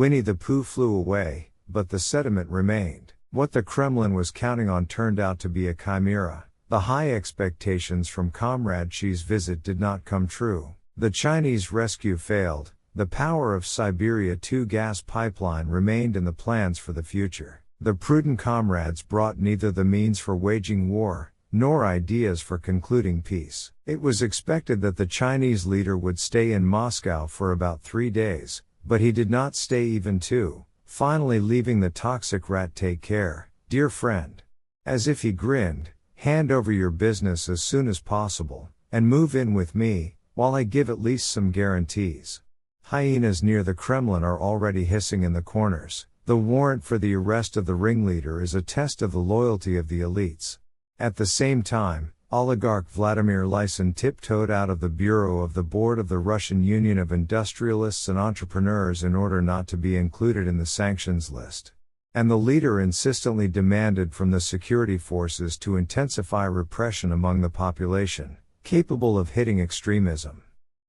Winnie the Pooh flew away, but the sediment remained. What the Kremlin was counting on turned out to be a chimera. The high expectations from Comrade Xi's visit did not come true. The Chinese rescue failed. The power of Siberia 2 gas pipeline remained in the plans for the future. The prudent comrades brought neither the means for waging war, nor ideas for concluding peace. It was expected that the Chinese leader would stay in Moscow for about 3 days, but he did not stay even 2, finally leaving the toxic rat take care, dear friend. As if he grinned, hand over your business as soon as possible, and move in with me, while I give at least some guarantees. Hyenas near the Kremlin are already hissing in the corners. The warrant for the arrest of the ringleader is a test of the loyalty of the elites. At the same time, oligarch Vladimir Lysin tiptoed out of the bureau of the board of the Russian Union of Industrialists and Entrepreneurs in order not to be included in the sanctions list. And the leader insistently demanded from the security forces to intensify repression among the population, capable of hitting extremism.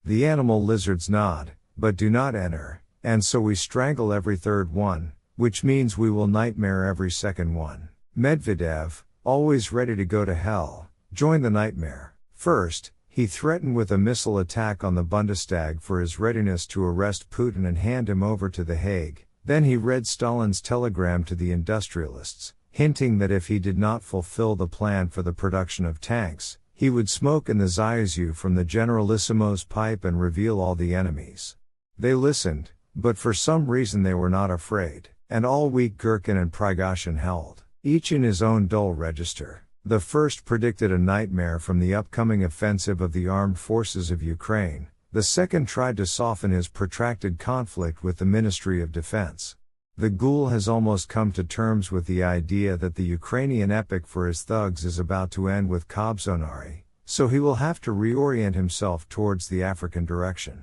The animal lizards nod, but do not enter, and so we strangle every third one, which means we will nightmare every second one. Medvedev, always ready to go to hell, joined the nightmare. First, he threatened with a missile attack on the Bundestag for his readiness to arrest Putin and hand him over to the Hague. Then he read Stalin's telegram to the industrialists, hinting that if he did not fulfill the plan for the production of tanks, he would smoke in the Zayuzu from the Generalissimo's pipe and reveal all the enemies. They listened, but for some reason they were not afraid, and all week Gherkin and Prigozhin held, each in his own dull register. The first predicted a nightmare from the upcoming offensive of the armed forces of Ukraine. The second tried to soften his protracted conflict with the Ministry of Defense. The ghoul has almost come to terms with the idea that the Ukrainian epic for his thugs is about to end with Kobzonari, so he will have to reorient himself towards the African direction.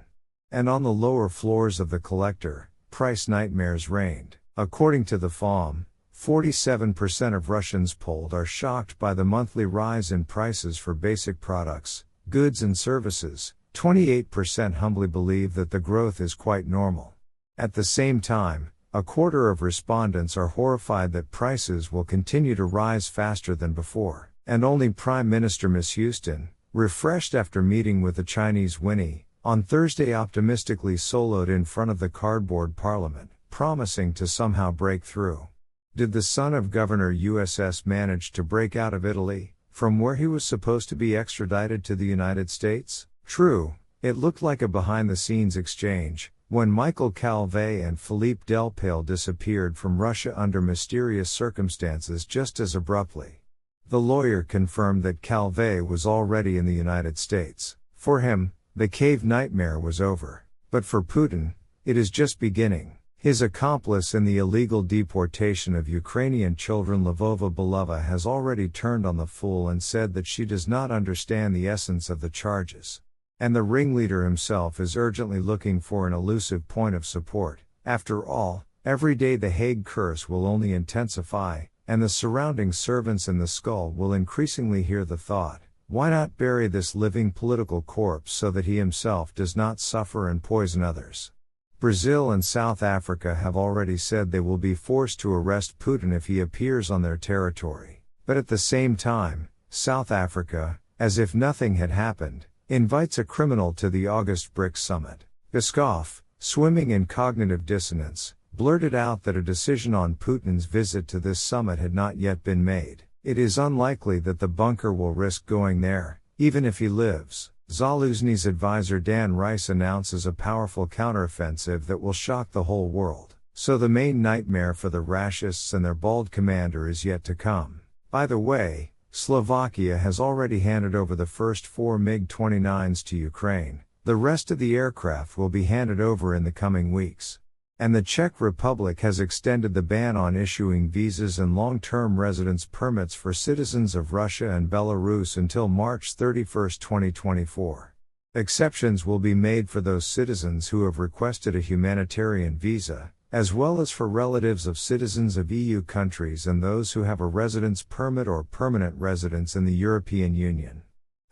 And on the lower floors of the collector, price nightmares reigned. According to the FOM, 47% of Russians polled are shocked by the monthly rise in prices for basic products, goods and services. 28% humbly believe that the growth is quite normal. At the same time, a quarter of respondents are horrified that prices will continue to rise faster than before, and only Prime Minister Miss Houston, refreshed after meeting with the Chinese Winnie, on Thursday optimistically soloed in front of the cardboard parliament, promising to somehow break through. Did the son of Governor USS manage to break out of Italy, from where he was supposed to be extradited to the United States? True, it looked like a behind-the-scenes exchange, when Michael Calvé and Philippe Delpale disappeared from Russia under mysterious circumstances just as abruptly. The lawyer confirmed that Calvé was already in the United States. For him, the cave nightmare was over. But for Putin, it is just beginning. His accomplice in the illegal deportation of Ukrainian children Lvova-Belova has already turned on the fool and said that she does not understand the essence of the charges. And the ringleader himself is urgently looking for an elusive point of support. After all, every day the Hague curse will only intensify, and the surrounding servants in the skull will increasingly hear the thought, why not bury this living political corpse so that he himself does not suffer and poison others? Brazil and South Africa have already said they will be forced to arrest Putin if he appears on their territory. But at the same time, South Africa, as if nothing had happened, invites a criminal to the August BRICS summit. Peskov, swimming in cognitive dissonance, blurted out that a decision on Putin's visit to this summit had not yet been made. It is unlikely that the bunker will risk going there, even if he lives. Zaluzny's advisor Dan Rice announces a powerful counteroffensive that will shock the whole world. So the main nightmare for the Rashists and their bald commander is yet to come. By the way, Slovakia has already handed over the first 4 MiG-29s to Ukraine. The rest of the aircraft will be handed over in the coming weeks. And the Czech Republic has extended the ban on issuing visas and long-term residence permits for citizens of Russia and Belarus until March 31, 2024. Exceptions will be made for those citizens who have requested a humanitarian visa, as well as for relatives of citizens of EU countries and those who have a residence permit or permanent residence in the European Union.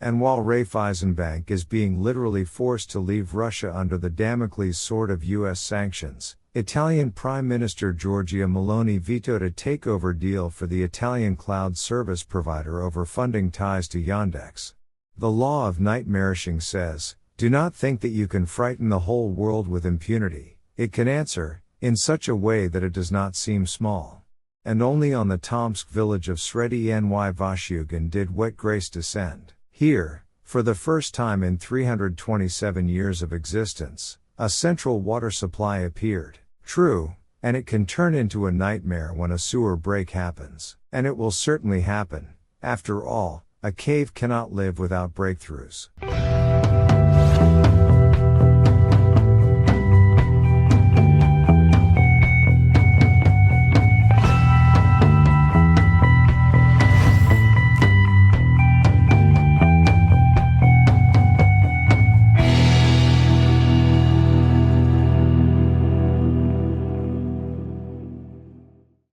And while Raiffeisenbank is being literally forced to leave Russia under the Damocles sword of US sanctions, Italian Prime Minister Giorgia Meloni vetoed a takeover deal for the Italian cloud service provider over funding ties to Yandex. The law of nightmarishing says, do not think that you can frighten the whole world with impunity. It can answer, in such a way that it does not seem small. And only on the Tomsk village of Sredi Ny Vashyugin did wet grace descend. Here, for the first time in 327 years of existence, a central water supply appeared. True, and it can turn into a nightmare when a sewer break happens. And it will certainly happen. After all, a cave cannot live without breakthroughs.